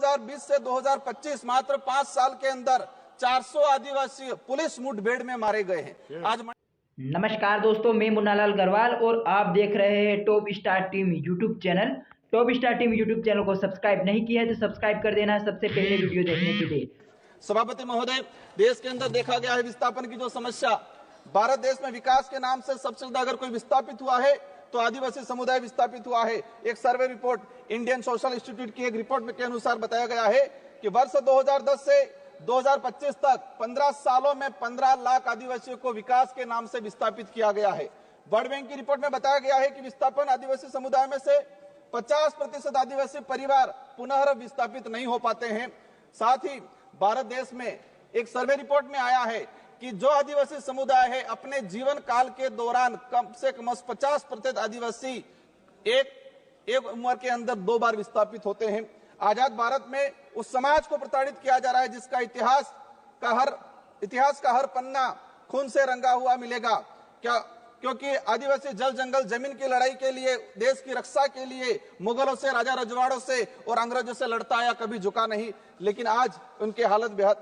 2020 से 2025 मात्र 5 साल के अंदर 400 आदिवासी पुलिस मुठभेड़ में मारे गए हैं। आज नमस्कार दोस्तों, मैं मुन्नालाल गरवाल और आप देख रहे हैं top star team YouTube channel. Top star team YouTube channel को सब्सक्राइब नहीं किया है तो सब्सक्राइब कर देना सबसे पहले वीडियो देखने के लिए। सभापति महोदय, देश के अंदर देखा गया है विस्थापन की जो समस्या, भारत देश में विकास के नाम से सबसे ज्यादा अगर कोई विस्थापित हुआ है तो आदिवासी समुदाय विस्थापित हुआ है। एक survey report Indian social institute की एक रिपोर्ट के अनुसार बताया गया है कि वर्ष 2010 से 2025 तक 15 सालों में 15 लाख आदिवासियों को विकास के नाम से विस्थापित किया गया है। वर्ल्ड बैंक की रिपोर्ट में बताया गया है कि विस्थापन आदिवासी समुदाय में से 50% आदिवासी परिवार पुनः विस्थापित नहीं हो पाते हैं। साथ ही भारत देश में एक सर्वे रिपोर्ट में आया है कि जो आदिवासी समुदाय है अपने जीवन काल के दौरान कम से कम 50% आदिवासी एक उम्र के अंदर 2 बार विस्थापित होते हैं। आजाद भारत में उस समाज को प्रताड़ित किया जा रहा है जिसका इतिहास का हर पन्ना खून से रंगा हुआ मिलेगा। क्योंकि आदिवासी जल जंगल जमीन की लड़ाई के लिए, देश की रक्षा के लिए मुगलों से, राजा रजवाड़ों से और अंग्रेजों से लड़ता आया, कभी झुका नहीं। लेकिन आज उनकी हालत बेहद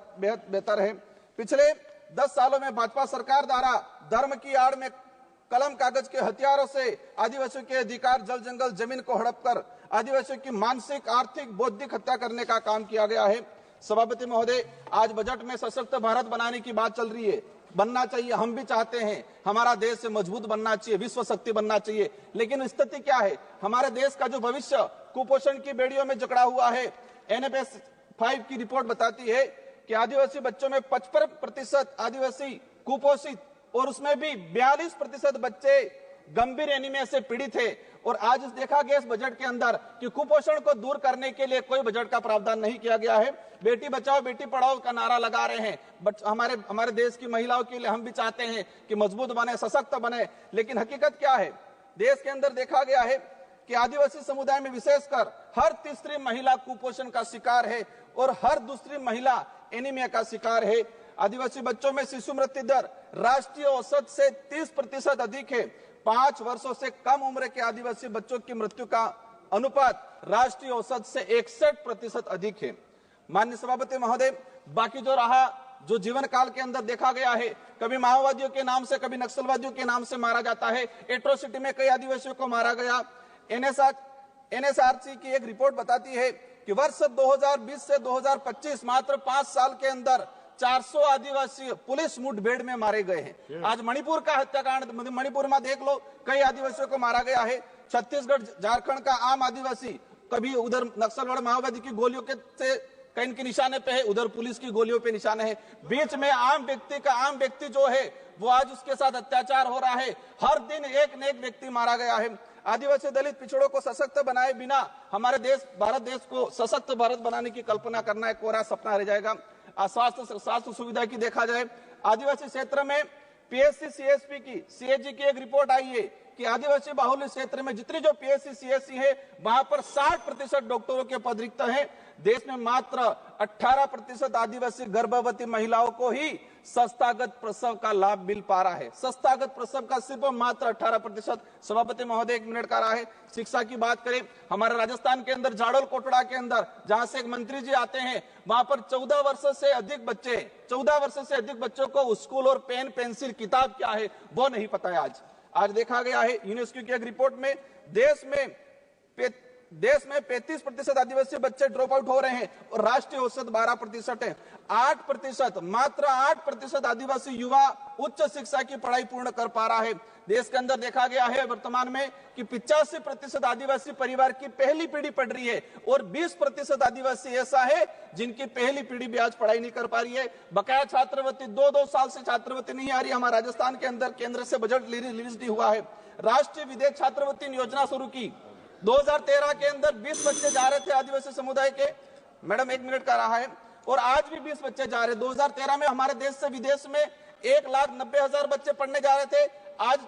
बेहतर है। पिछले 10 सालों में भाजपा सरकार द्वारा धर्म की आड़ में कलम कागज के हथियारों से आदिवासियों के अधिकार, जल जंगल जमीन को हड़प कर आदिवासियों की मानसिक, आर्थिक, बौद्धिक हत्या करने का काम किया गया है। सभापति महोदय, आज बजट में सशक्त भारत बनाने की बात चल रही है। बनना चाहिए, हम भी चाहते हैं हमारा देश मजबूत बनना चाहिए, विश्व शक्ति बनना चाहिए। लेकिन स्थिति क्या है? हमारे देश का जो भविष्य कुपोषण की बेड़ियों में जकड़ा हुआ है। NFS 5 की रिपोर्ट बताती है कि आदिवासी बच्चों में 55% आदिवासी कुपोषित और उसमें भी 42% बच्चे गंभीर एनीमिया से पीड़ित है। और आज देखा गया इस बजट के अंदर कि कुपोषण को दूर करने के लिए कोई बजट का प्रावधान नहीं किया गया है। बेटी बचाओ बेटी पढ़ाओ का नारा लगा रहे हैं, बट हमारे देश की महिलाओं के लिए हम भी चाहते हैं कि मजबूत बने, सशक्त बने। लेकिन हकीकत क्या है? देश के अंदर देखा गया है कि आदिवासी समुदाय में विशेषकर हर तीसरी महिला कुपोषण का शिकार है और हर दूसरी महिला एनीमिया का शिकार है। आदिवासी बच्चों में शिशु मृत्यु दर राष्ट्रीय औसत से 30% अधिक है। 5 वर्षों से कम उम्र के आदिवासी बच्चों की मृत्यु का अनुपात राष्ट्रीय औसत से 61% अधिक है। माननीय सभापति महोदय, बाकी जो जीवन काल के अंदर देखा गया है, कभी माओवादियों के नाम से, कभी नक्सलवादियों के नाम से मारा जाता है। एट्रोसिटी में कई आदिवासियों को मारा गया। NSRC की एक रिपोर्ट बताती है कि वर्ष 2020 से 2025 मात्र 5 साल के अंदर 400 आदिवासी पुलिस मुठभेड़ में मारे गए हैं। आज मणिपुर का हत्याकांड, मणिपुर में देख लो, कई आदिवासियों को मारा गया है। छत्तीसगढ़, झारखंड का आम आदिवासी कभी उधर नक्सलवाद माओवादी की गोलियों के से कहीं के निशाने पे है, उधर पुलिस की गोलियों पे निशाने है। बीच में आम व्यक्ति जो है वो आज उसके साथ अत्याचार हो रहा है। हर दिन एक न एक व्यक्ति मारा गया है। आदिवासी दलित पिछड़ों को सशक्त बनाए बिना हमारे देश, भारत देश को सशक्त भारत बनाने की कल्पना करना एक कोरा सपना रह जाएगा। स्वास्थ्य सुविधा की देखा जाए, आदिवासी क्षेत्र में PSC CSP की, CAG की एक रिपोर्ट आई है कि आदिवासी बाहुल्य क्षेत्र में जितनी जो PSC CSC है वहां पर 60% डॉक्टरों के पद रिक्त हैं। देश में मात्र 18% आदिवासी गर्भवती महिलाओं को ही संस्थागत प्रसव का लाभ मिल पा रहा है। संस्थागत प्रसव का सिर्फ मात्र 18%। सभापति महोदय, 1 मिनट का रहा है। शिक्षा की बात करें, हमारे राजस्थान के अंदर जाडोल कोटड़ा के अंदर जहां से एक मंत्री जी आते हैं, वहां पर 14 वर्ष से अधिक बच्चों को स्कूल और पेन पेंसिल किताब क्या है वो नहीं पता है। आज देखा गया है यूनेस्को की एक रिपोर्ट में देश में 35% आदिवासी बच्चे ड्रॉप आउट हो रहे हैं और राष्ट्रीय औसत 12% है। 8%, मात्र 8% आदिवासी युवा उच्च शिक्षा की पढ़ाई पूर्ण कर पा रहा है। देश के अंदर देखा गया है वर्तमान में कि 85% आदिवासी परिवार की पहली पीढ़ी पढ़ रही है और 20% आदिवासी ऐसा है जिनकी पहली पीढ़ी भी आज पढ़ाई नहीं कर पा रही है। बकाया छात्रवृत्ति 2 साल से छात्रवृत्ति नहीं आ रही। हमारे राजस्थान के अंदर केंद्र से बजट रिलीज नहीं हुआ है। राष्ट्रीय विदेश छात्रवृत्ति योजना शुरू की 2013 के अंदर 20 बच्चे जा रहे थे आदिवासी समुदाय के। मैडम, 1 मिनट का रहा है। और आज भी 20 बच्चे जा रहे। 2013 में हमारे देश से विदेश में 1,90,000 बच्चे पढ़ने जा रहे थे। आज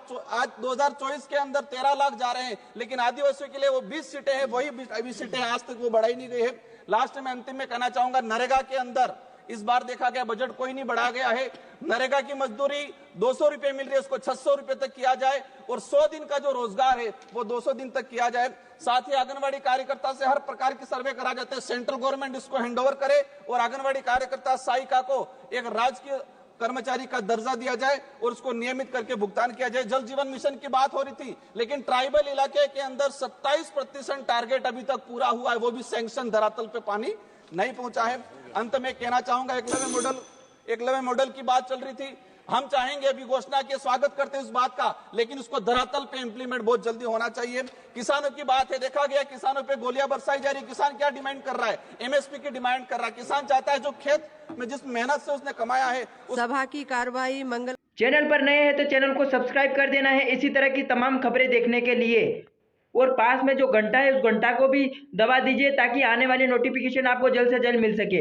2024 के अंदर 13 लाख जा रहे हैं। लेकिन आदिवासियों के लिए वो 20 सीटें हैं, वही 20 सीटें आज तक वो बढ़ाई नहीं गई है। लास्ट में अंतिम में कहना चाहूंगा, नरेगा के अंदर इस बार देखा गया बजट कोई नहीं बढ़ा गया है। नरेगा की मजदूरी 200 रुपए मिल रही है, उसको 600 रुपए तक किया जाए और 100 दिन का जो रोजगार है वो 200 दिन तक किया जाए। साथ ही आंगनबाड़ी कार्यकर्ता से हर प्रकार की सर्वे करा जाते हैं, सेंट्रल गवर्नमेंट इसको हैंडओवर करे और आंगनबाड़ी कार्यकर्ता सहायिका को एक राजकीय कर्मचारी का दर्जा दिया जाए और उसको नियमित करके भुगतान किया जाए। जल जीवन मिशन की बात हो रही थी, लेकिन ट्राइबल इलाके के अंदर 27% टारगेट अभी तक पूरा हुआ है, वो भी सैंक्शन धरातल पे पानी नहीं पहुंचा है। अंत में कहना चाहूंगा, एकलव्य मॉडल की बात चल रही थी, हम चाहेंगे अभी घोषणा के स्वागत करते हैं इस बात का, लेकिन उसको धरातल पे इंप्लीमेंट बहुत जल्दी होना चाहिए। किसानों की बात है, देखा गया किसानों पे गोलियां बरसाई जा रही। किसान क्या डिमांड कर रहा है? एमएसपी की डिमांड कर रहा है। किसान चाहता है जो खेत में जिस मेहनत से उसने कमाया है सभा की कार्रवाई मंगल। चैनल पर नए हैं तो चैनल को सब्सक्राइब कर देना है इसी तरह की तमाम खबरें देखने के लिए, और पास में जो घंटा है उस घंटा को भी दबा दीजिए ताकि आने वाली नोटिफिकेशन आपको जल्द से जल्द मिल सके।